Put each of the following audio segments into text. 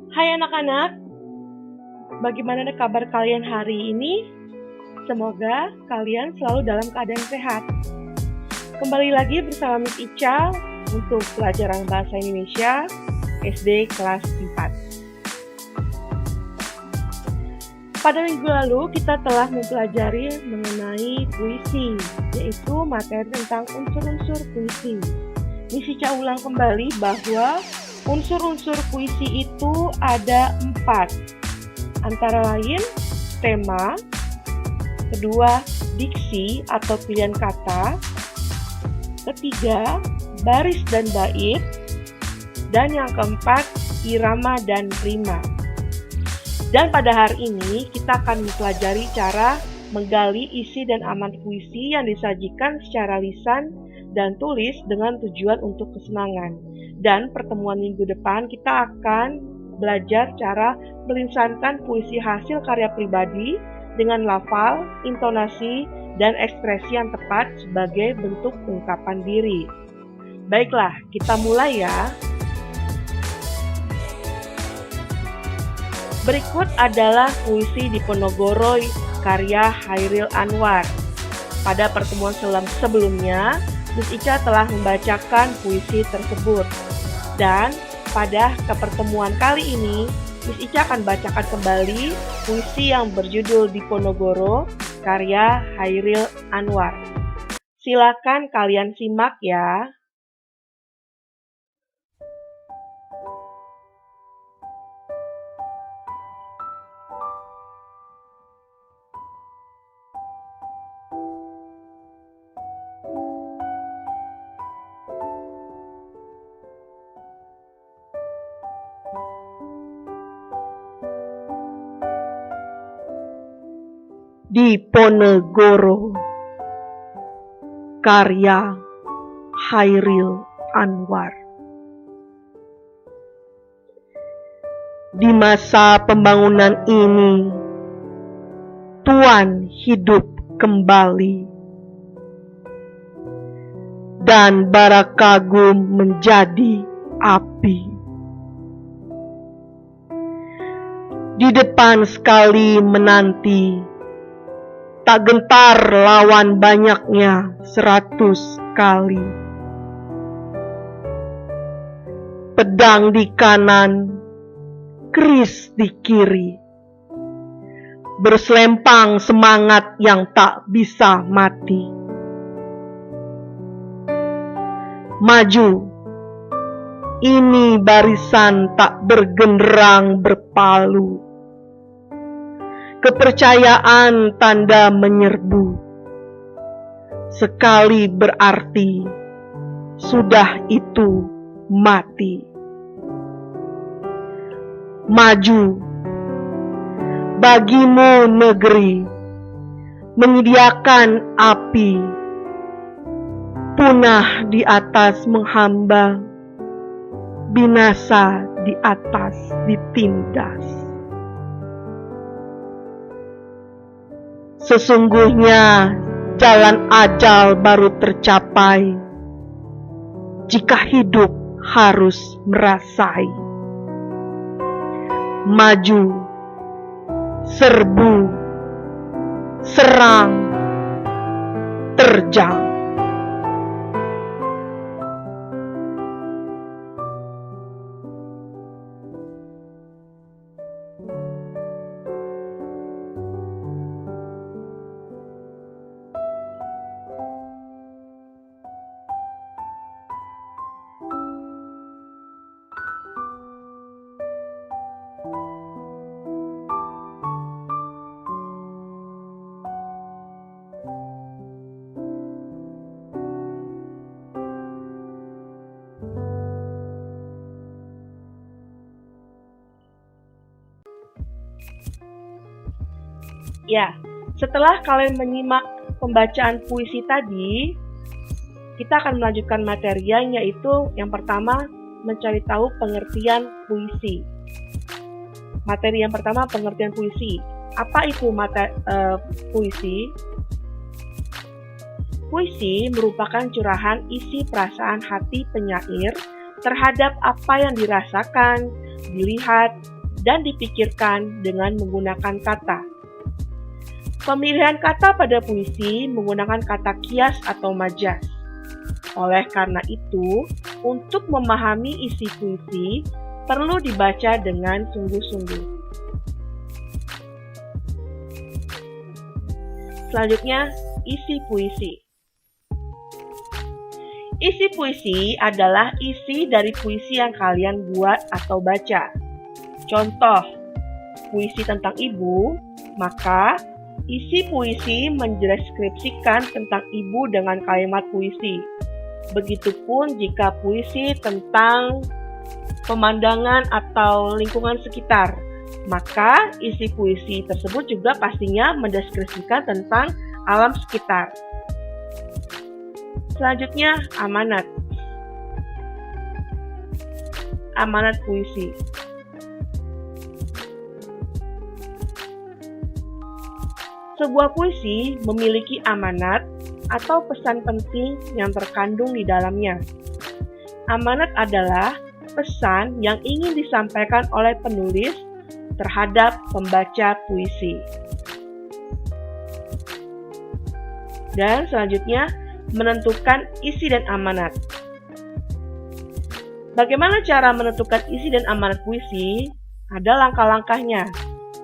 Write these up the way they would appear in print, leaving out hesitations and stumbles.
Hai anak-anak, bagaimana kabar kalian hari ini? Semoga kalian selalu dalam keadaan sehat. Kembali lagi bersama Miss Ica untuk pelajaran Bahasa Indonesia SD kelas 4. Pada minggu lalu kita telah mempelajari mengenai puisi, yaitu materi tentang unsur-unsur puisi. Miss Ica ulang kembali bahwa unsur-unsur puisi itu ada 4, antara lain tema, kedua diksi atau pilihan kata, ketiga baris dan bait, dan yang keempat irama dan rima. Dan pada hari ini kita akan mempelajari cara menggali isi dan aman puisi yang disajikan secara lisan dan tulis dengan tujuan untuk kesenangan. Dan pertemuan minggu depan kita akan belajar cara melisankan puisi hasil karya pribadi dengan lafal, intonasi, dan ekspresi yang tepat sebagai bentuk ungkapan diri. Baiklah, kita mulai ya. Berikut adalah puisi Diponegoro karya Chairil Anwar. Pada pertemuan sebelumnya, Miss Ica telah membacakan puisi tersebut. Dan pada pertemuan kali ini, Miss Ica akan bacakan kembali puisi yang berjudul Diponegoro karya Chairil Anwar. Silakan kalian simak ya. Diponegoro karya Chairil Anwar. Di masa pembangunan ini, Tuan hidup kembali, dan bara kagum menjadi api. Di depan sekali menanti, tak gentar lawan banyaknya 100 kali. Pedang di kanan, keris di kiri, berselempang semangat yang tak bisa mati. Maju, ini barisan tak bergenderang berpalu. Kepercayaan tanda menyerbu. Sekali berarti sudah itu mati. Maju, bagimu negeri menyediakan api. Punah di atas menghamba, binasa di atas ditindas. Sesungguhnya jalan ajal baru tercapai jika hidup harus merasai. Maju, serbu, serang, terjang. Ya, setelah kalian menyimak pembacaan puisi tadi, kita akan melanjutkan materinya, yaitu yang pertama mencari tahu pengertian puisi. Materi yang pertama, pengertian puisi. Apa itu puisi? Puisi merupakan curahan isi perasaan hati penyair terhadap apa yang dirasakan, dilihat, dan dipikirkan dengan menggunakan kata. Pemilihan kata pada puisi menggunakan kata kias atau majas. Oleh karena itu, untuk memahami isi puisi, perlu dibaca dengan sungguh-sungguh. Selanjutnya, isi puisi. Isi puisi adalah isi dari puisi yang kalian buat atau baca. Contoh, puisi tentang ibu, maka isi puisi mendeskripsikan tentang ibu dengan kalimat puisi. Begitupun jika puisi tentang pemandangan atau lingkungan sekitar, maka isi puisi tersebut juga pastinya mendeskripsikan tentang alam sekitar. Selanjutnya, amanat. Amanat puisi. Sebuah puisi memiliki amanat atau pesan penting yang terkandung di dalamnya. Amanat adalah pesan yang ingin disampaikan oleh penulis terhadap pembaca puisi. Dan selanjutnya, menentukan isi dan amanat. Bagaimana cara menentukan isi dan amanat puisi? Ada langkah-langkahnya.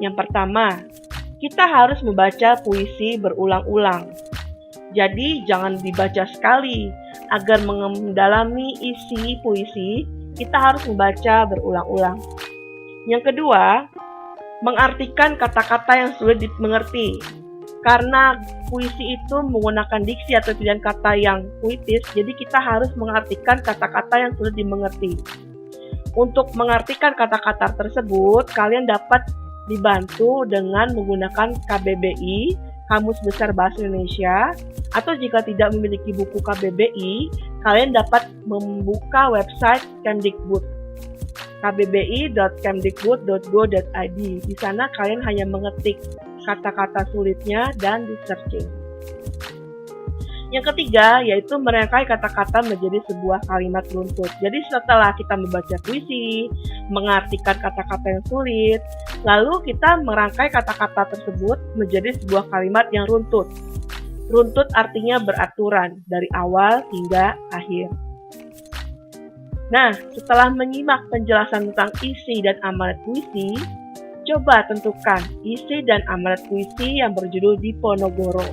Yang pertama, kita harus membaca puisi berulang-ulang. Jadi jangan dibaca sekali. Agar mendalami isi puisi, kita harus membaca berulang-ulang. Yang kedua, mengartikan kata-kata yang sulit dimengerti. Karena puisi itu menggunakan diksi atau pilihan kata yang puitis, jadi kita harus mengartikan kata-kata yang sulit dimengerti. Untuk mengartikan kata-kata tersebut, kalian dapat dibantu dengan menggunakan KBBI, Kamus Besar Bahasa Indonesia, atau jika tidak memiliki buku KBBI, kalian dapat membuka website Kemdikbud, kbbi.kemdikbud.go.id. Di sana kalian hanya mengetik kata-kata sulitnya dan di-searching. Yang ketiga, yaitu merangkai kata-kata menjadi sebuah kalimat runtut. Jadi setelah kita membaca puisi, mengartikan kata-kata yang sulit, lalu kita merangkai kata-kata tersebut menjadi sebuah kalimat yang runtut. Runtut artinya beraturan dari awal hingga akhir. Nah, setelah menyimak penjelasan tentang isi dan amanat puisi, coba tentukan isi dan amanat puisi yang berjudul Diponegoro.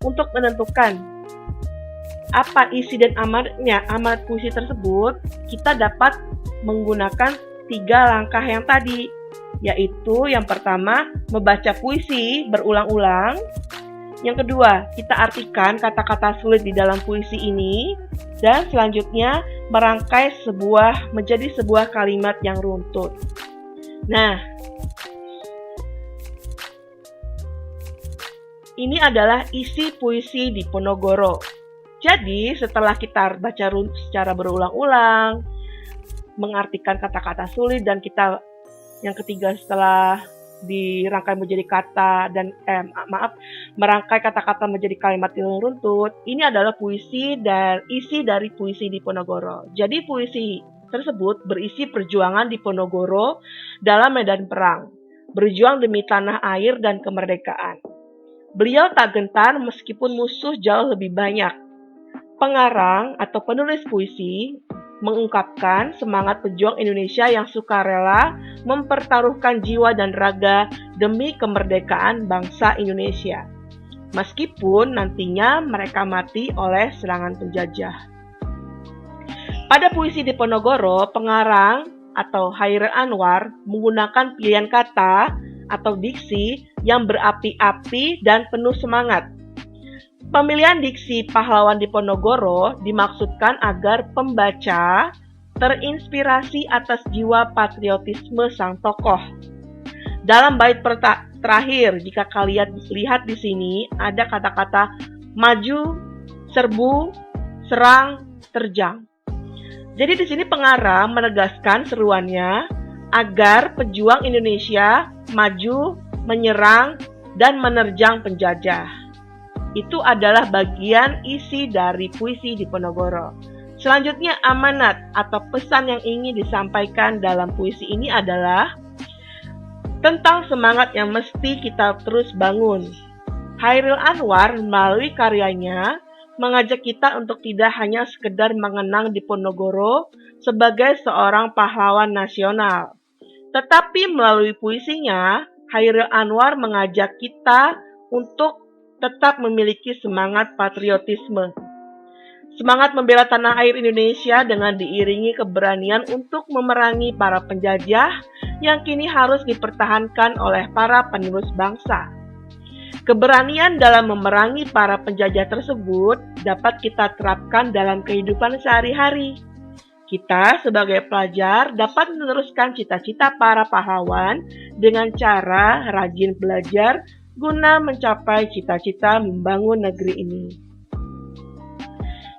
Untuk menentukan apa isi dan amanatnya amanat puisi tersebut, kita dapat menggunakan 3 langkah yang tadi, yaitu yang pertama, membaca puisi berulang-ulang. Yang kedua, kita artikan kata-kata sulit di dalam puisi ini. Dan selanjutnya, merangkai menjadi sebuah kalimat yang runtut. Nah, ini adalah isi puisi Diponegoro. Jadi, setelah kita baca secara berulang-ulang, mengartikan kata-kata sulit, dan kita yang ketiga setelah dirangkai menjadi kata dan merangkai kata-kata menjadi kalimat yang runtut, ini adalah puisi dan isi dari puisi Diponegoro. Jadi puisi tersebut berisi perjuangan Diponegoro dalam medan perang, berjuang demi tanah air dan kemerdekaan. Beliau tak gentar meskipun musuh jauh lebih banyak. Pengarang atau penulis puisi mengungkapkan semangat pejuang Indonesia yang sukarela mempertaruhkan jiwa dan raga demi kemerdekaan bangsa Indonesia, meskipun nantinya mereka mati oleh serangan penjajah. Pada puisi Diponegoro, pengarang atau Hairil Anwar menggunakan pilihan kata atau diksi yang berapi-api dan penuh semangat. Pemilihan diksi pahlawan Diponegoro dimaksudkan agar pembaca terinspirasi atas jiwa patriotisme sang tokoh. Dalam bait terakhir, jika kalian lihat di sini ada kata-kata maju, serbu, serang, terjang. Jadi di sini pengarang menegaskan seruannya agar pejuang Indonesia maju, menyerang, dan menerjang penjajah. Itu adalah bagian isi dari puisi Diponegoro. Selanjutnya, amanat atau pesan yang ingin disampaikan dalam puisi ini adalah tentang semangat yang mesti kita terus bangun. Chairil Anwar melalui karyanya mengajak kita untuk tidak hanya sekedar mengenang Diponegoro sebagai seorang pahlawan nasional. Tetapi melalui puisinya, Chairil Anwar mengajak kita untuk tetap memiliki semangat patriotisme. Semangat membela tanah air Indonesia dengan diiringi keberanian untuk memerangi para penjajah yang kini harus dipertahankan oleh para penerus bangsa. Keberanian dalam memerangi para penjajah tersebut dapat kita terapkan dalam kehidupan sehari-hari. Kita sebagai pelajar dapat meneruskan cita-cita para pahlawan dengan cara rajin belajar guna mencapai cita-cita membangun negeri ini.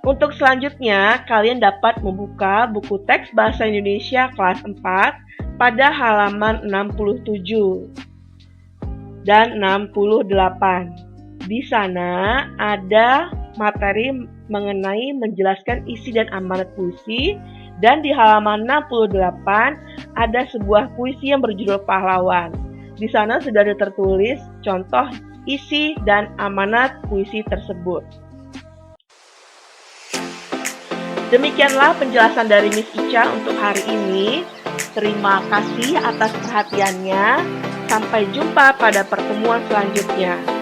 Untuk selanjutnya, kalian dapat membuka buku teks Bahasa Indonesia kelas 4 pada halaman 67 dan 68. Di sana ada materi mengenai menjelaskan isi dan amanat puisi, dan di halaman 68 ada sebuah puisi yang berjudul Pahlawan. Di sana sudah ada tertulis contoh isi dan amanat puisi tersebut. Demikianlah penjelasan dari Miss Ica untuk hari ini. Terima kasih atas perhatiannya. Sampai jumpa pada pertemuan selanjutnya.